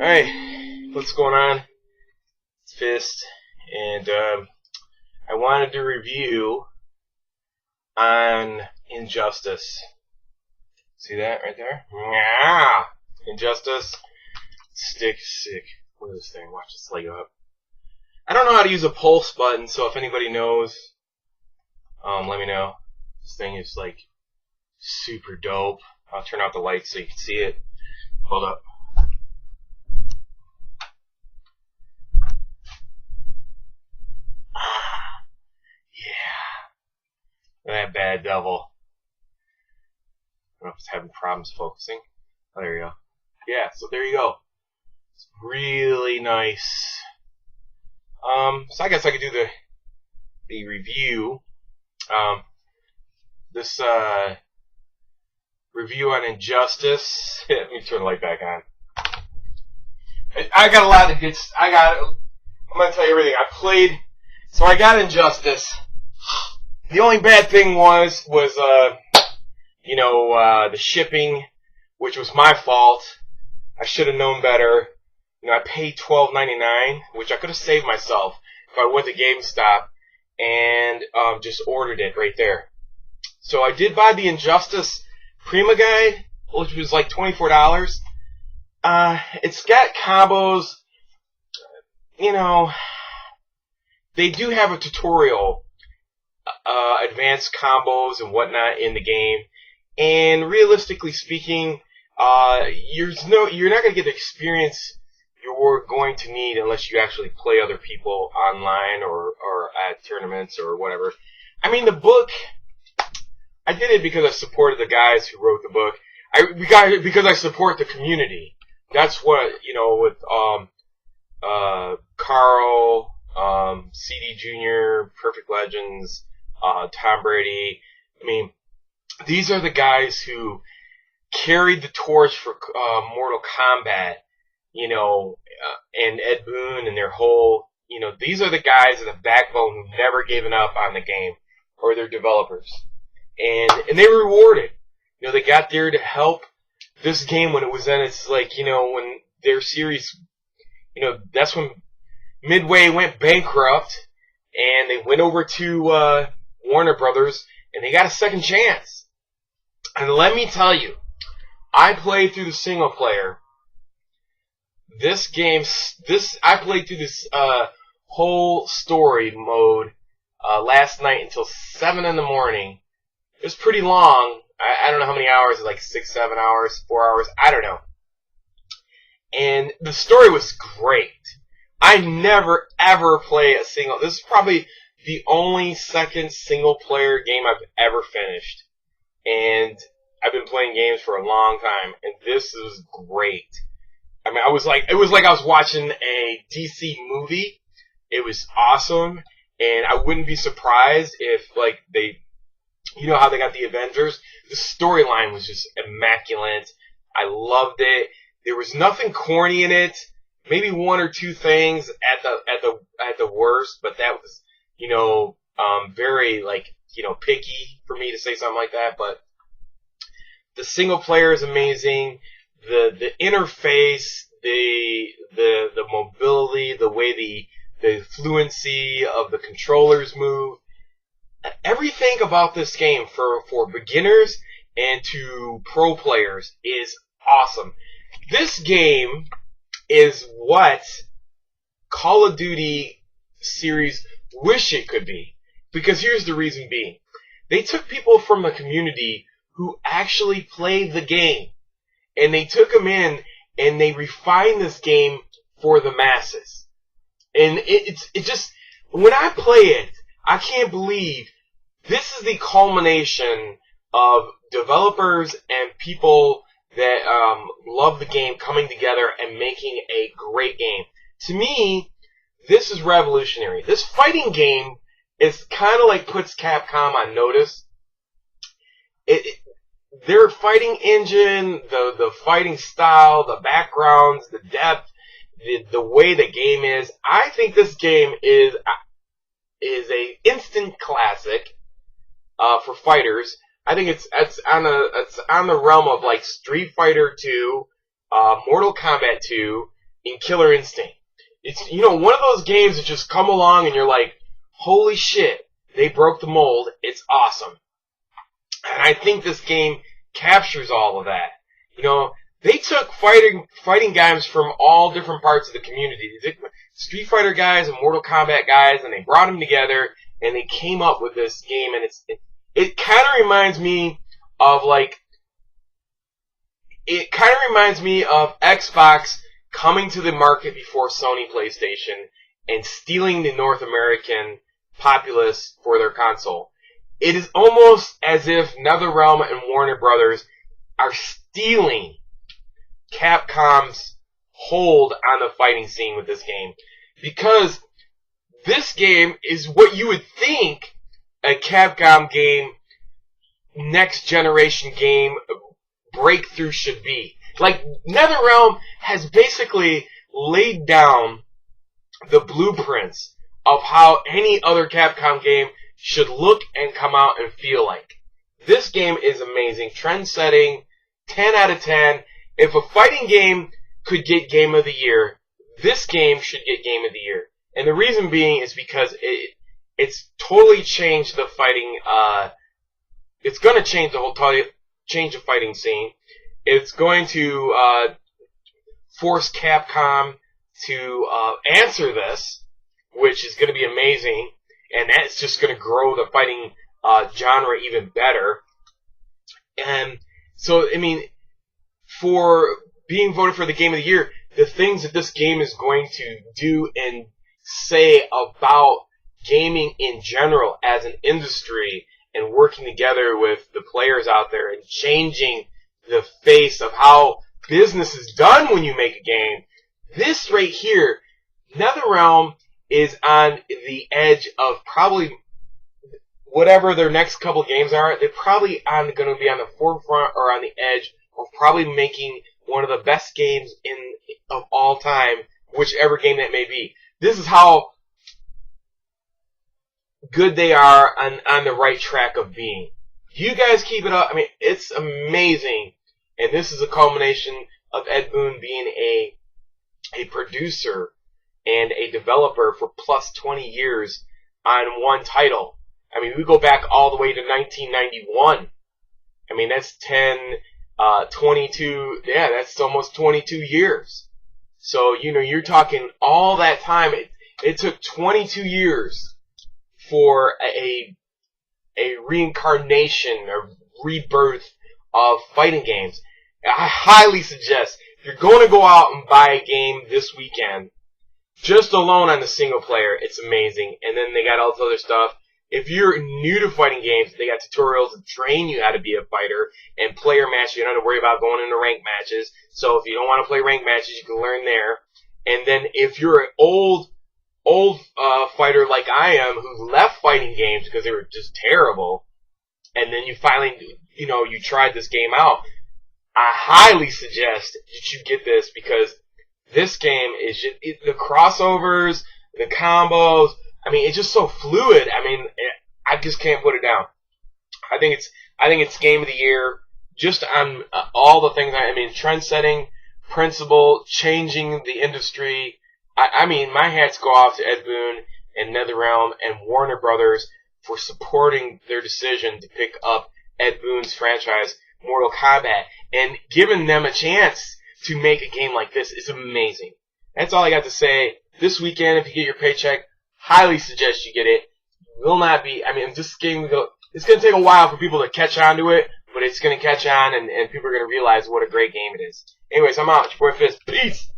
Alright, what's going on? It's Fist, and I wanted to review on Injustice. See that right there? Yeah! Injustice. Sick. Look at this thing. Watch this leg up. I don't know how to use a pulse button, so if anybody knows, let me know. This thing is like super dope. I'll turn out the lights so you can see it. Hold up. That bad devil. I don't know if it's having problems focusing. Oh, there you go. Yeah, so there you go. It's really nice. So I guess I could do the review. This review on Injustice. Let me turn the light back on. I got a lot of good. I'm gonna tell you everything. So I got Injustice. The only bad thing was the shipping, which was my fault. I should have known better. I paid $12.99, which I could have saved myself if I went to GameStop and just ordered it right there. So I did buy the Injustice Prima Guide, which was like $24. It's got combos. They do have a tutorial. Advanced combos and whatnot in the game, and realistically speaking, you're not going to get the experience you're going to need unless you actually play other people online or at tournaments or whatever. I mean, the book, I did it because I supported the guys who wrote the book. Because I support the community. That's what, with Carl, CD Jr., Perfect Legends, Tom Brady. I mean, these are the guys who carried the torch for Mortal Kombat, and Ed Boon and their whole, these are the guys in the backbone who never given up on the game or their developers. And they were rewarded. They got there to help this game when it was in its, when their series, that's when Midway went bankrupt, and they went over to Warner Brothers, and they got a second chance. And let me tell you, I played through the single player. I played through this whole story mode last night until 7 in the morning. It was pretty long. I don't know how many hours, like 6, 7 hours, 4 hours, I don't know. And the story was great. I never, ever play a single... This is probably the only second single-player game I've ever finished. And I've been playing games for a long time, and this is great. I mean, it was like I was watching a DC movie. It was awesome, and I wouldn't be surprised if, they... how they got the Avengers? The storyline was just immaculate. I loved it. There was nothing corny in it. Maybe one or two things at the worst, but that was, very, picky for me to say something like that. But the single player is amazing. The interface, the mobility, the way the fluency of the controllers move. Everything about this game for beginners and to pro players is awesome. This game is what Call of Duty series wish it could be. Because here's the reason being. They took people from the community who actually played the game, and they took them in and they refined this game for the masses. And it just, when I play it, I can't believe this is the culmination of developers and people that love the game coming together and making a great game. To me, this is revolutionary. This fighting game is kind of like puts Capcom on notice. Their fighting engine, the fighting style, the backgrounds, the depth, the way the game is. I think this game is a instant classic for fighters. I think it's on the realm of like Street Fighter 2, Mortal Kombat 2, in Killer Instinct. It's, you know, one of those games that just come along and you're like, holy shit, they broke the mold. It's awesome. And I think this game captures all of that. You know, they took fighting games from all different parts of the community. They took Street Fighter guys and Mortal Kombat guys, and they brought them together, and they came up with this game. And it kind of reminds me of Xbox coming to the market before Sony PlayStation and stealing the North American populace for their console. It is almost as if NetherRealm and Warner Brothers are stealing Capcom's hold on the fighting scene with this game. Because this game is what you would think a Capcom game, next generation game breakthrough should be. Like, NetherRealm has basically laid down the blueprints of how any other Capcom game should look and come out and feel like. This game is amazing, trend-setting, 10 out of 10. If a fighting game could get Game of the Year, this game should get Game of the Year. And the reason being is because it's totally changed the fighting, it's going to change the whole change the fighting scene. It's going to force Capcom to answer this, which is going to be amazing, and that's just going to grow the fighting genre even better. And so, I mean, for being voted for the Game of the Year, the things that this game is going to do and say about gaming in general as an industry and working together with the players out there and changing the face of how business is done when you make a game. This right here, NetherRealm is on the edge of probably whatever their next couple games are. They're probably going to be on the forefront or on the edge of probably making one of the best games of all time, whichever game that may be. This is how good they are on the right track of being. You guys keep it up. I mean, it's amazing. And this is a culmination of Ed Boon being a producer and a developer for plus 20 years on one title. I mean, we go back all the way to 1991. I mean, that's 22, yeah, that's almost 22 years. So, you know, you're talking all that time. It took 22 years for a reincarnation or rebirth of fighting games. I highly suggest, if you're going to go out and buy a game this weekend, just alone on the single player, it's amazing. And then they got all this other stuff. If you're new to fighting games, they got tutorials to train you how to be a fighter, and player matches. You don't have to worry about going into ranked matches. So if you don't want to play ranked matches, you can learn there. And then if you're an old fighter like I am, who left fighting games because they were just terrible, and then you finally, you know, you tried this game out, I highly suggest that you get this, because this game is just, the crossovers, the combos, I mean, it's just so fluid. I mean, I just can't put it down. I think it's Game of the Year, just on all the things. I mean, trend setting, principle, changing the industry. I mean, my hats go off to Ed Boon and NetherRealm and Warner Brothers for supporting their decision to pick up Ed Boon's franchise, Mortal Kombat, and giving them a chance to make a game like this is amazing. That's all I got to say. This weekend, if you get your paycheck, highly suggest you get it. Will not be, I mean, this game, it's going to take a while for people to catch on to it, but it's going to catch on, and people are going to realize what a great game it is. Anyways, I'm out. It's your boy Fizz. Peace!